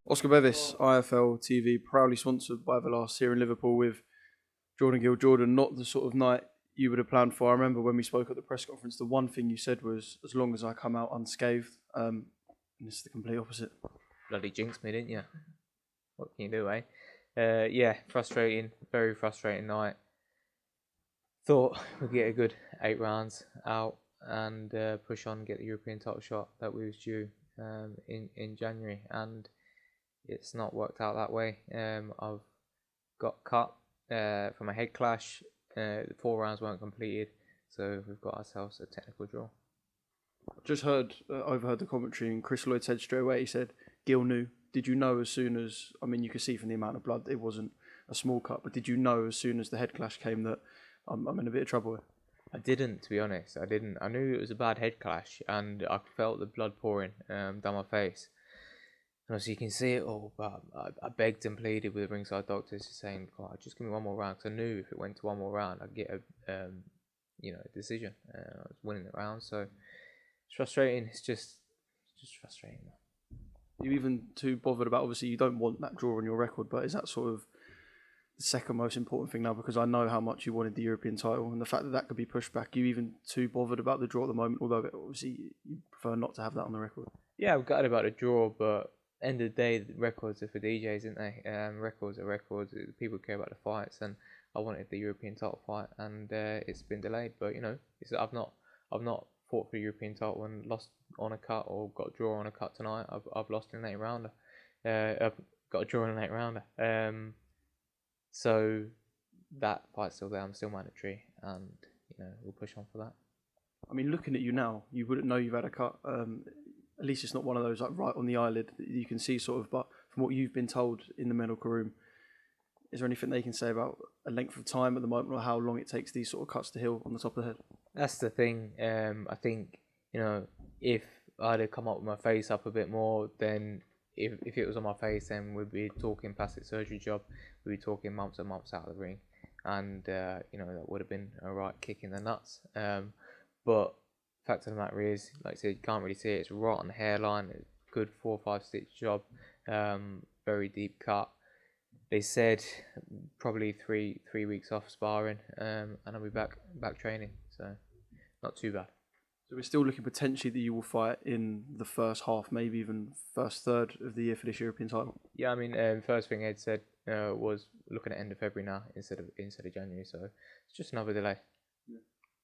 Oscar Bevis, IFL TV, proudly sponsored by Everlast here in Liverpool with Jordan Gill. Jordan, not the sort of night you would have planned for. I remember when we spoke at the press conference, the one thing you said was, as long as I come out unscathed, and it's the complete opposite. Bloody jinxed me, didn't you? What can you do, eh? Yeah, frustrating, very frustrating night. Thought we'd get a good 8 rounds out and push on and get the European title shot that we was due in January, and it's not worked out that way. I've got cut from a head clash. The 4 rounds weren't completed, so we've got ourselves a technical draw. Just overheard the commentary, and Chris Lloyd said straight away, he said, Gill knew. Did you know as soon as, I mean, you could see from the amount of blood, it wasn't a small cut, but did you know as soon as the head clash came that I'm in a bit of trouble here? I didn't, to be honest. I didn't. I knew it was a bad head clash, and I felt the blood pouring down my face. And obviously you can see it all, but I begged and pleaded with the ringside doctors, saying, "God, just give me one more round," because I knew if it went to one more round, I'd get a decision. I was winning the round, so it's frustrating. It's just frustrating. Are you even too bothered about? Obviously, you don't want that draw on your record, but is that sort of the second most important thing now? Because I know how much you wanted the European title, and the fact that that could be pushed back. Are you even too bothered about the draw at the moment? Although obviously you prefer not to have that on the record. Yeah, I've gutted about the draw, but end of the day, the records are for DJs, aren't they? Records are records. People care about the fights, and I wanted the European title fight, and it's been delayed. But I've not fought for the European title and lost on a cut, or got a draw on a cut tonight. I've lost in an 8 rounder. I've got a draw in an 8 rounder. So that fight's still there. I'm still mandatory, and we'll push on for that. I mean, looking at you now, you wouldn't know you've had a cut. At least it's not one of those like right on the eyelid that you can see sort of, but from what you've been told in the medical room, is there anything they can say about a length of time at the moment or how long it takes these sort of cuts to heal on the top of the head? That's the thing. I think, if I'd have come up with my face up a bit more, then if it was on my face, then we'd be talking plastic surgery job. We'd be talking months and months out of the ring. And, that would have been a right kick in the nuts. But fact of the matter is, like I said, you can't really see it. It's right on the hairline. It's good 4 or 5 stitch job. Very deep cut. They said probably three weeks off sparring, and I'll be back training. So not too bad. So we're still looking potentially that you will fight in the first half, maybe even first third of the year for this European title. Yeah, I mean, first thing Ed said was looking at end of February now instead of January. So it's just another delay.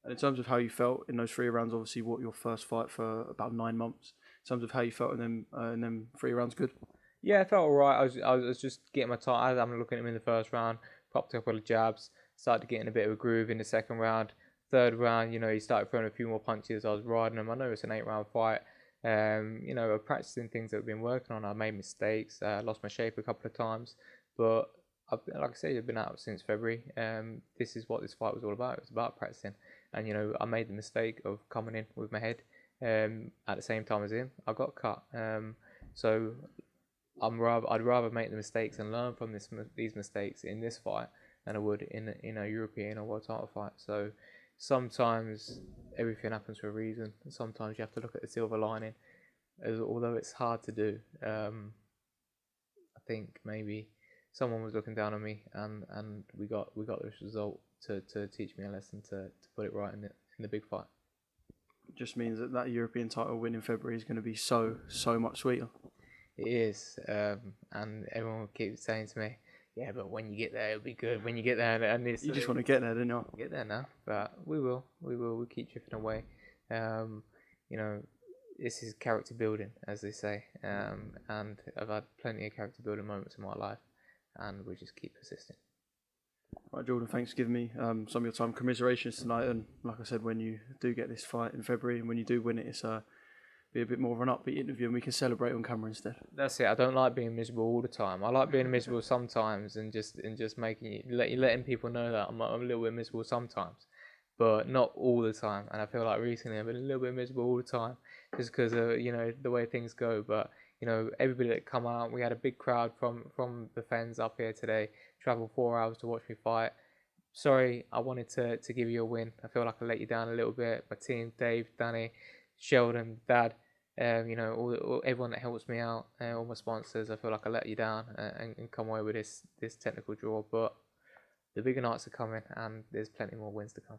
And in terms of how you felt in those 3 rounds, obviously, what your first fight for about 9 months. In terms of how you felt in them 3 rounds, good. Yeah, I felt alright. I was just getting my time. I'm looking at him in the first round, popped a couple of jabs, started getting a bit of a groove in the second round. Third round, he started throwing a few more punches. I was riding him. I know it's an 8-round fight. Practicing things that I've been working on. I made mistakes. Lost my shape a couple of times, but like I said, I've been out since February. This is what this fight was all about. It was about practicing, and I made the mistake of coming in with my head at the same time as him. I got cut. So I'd rather make the mistakes and learn from these mistakes in this fight than I would in a European or world title fight. So sometimes everything happens for a reason. Sometimes you have to look at the silver lining, although it's hard to do. I think maybe someone was looking down on me, and we got this result to teach me a lesson to put it right in the big fight. It just means that European title win in February is going to be so much sweeter. It is, and everyone keeps saying to me, "Yeah, but when you get there, it'll be good. When you get there, and it's you just want to get there, don't you? Get there now, but we will. We keep chipping away. This is character building, as they say, and I've had plenty of character building moments in my life, and we just keep persisting. Right, Jordan, thanks for giving me some of your time. Commiserations tonight, and like I said, when you do get this fight in February, and when you do win it, it's be a bit more of an upbeat interview, and we can celebrate on camera instead. That's it. I don't like being miserable all the time. I like being miserable sometimes, and just letting people know that I'm a little bit miserable sometimes, but not all the time. And I feel like recently I've been a little bit miserable all the time, just because of the way things go. But everybody that come out, we had a big crowd from the fans up here today. Traveled 4 hours to watch me fight. Sorry, I wanted to give you a win. I feel like I let you down a little bit. My team, Dave, Danny, Sheldon, Dad, Everyone that helps me out, all my sponsors, I feel like I let you down and come away with this technical draw. But the bigger nights are coming, and there's plenty more wins to come.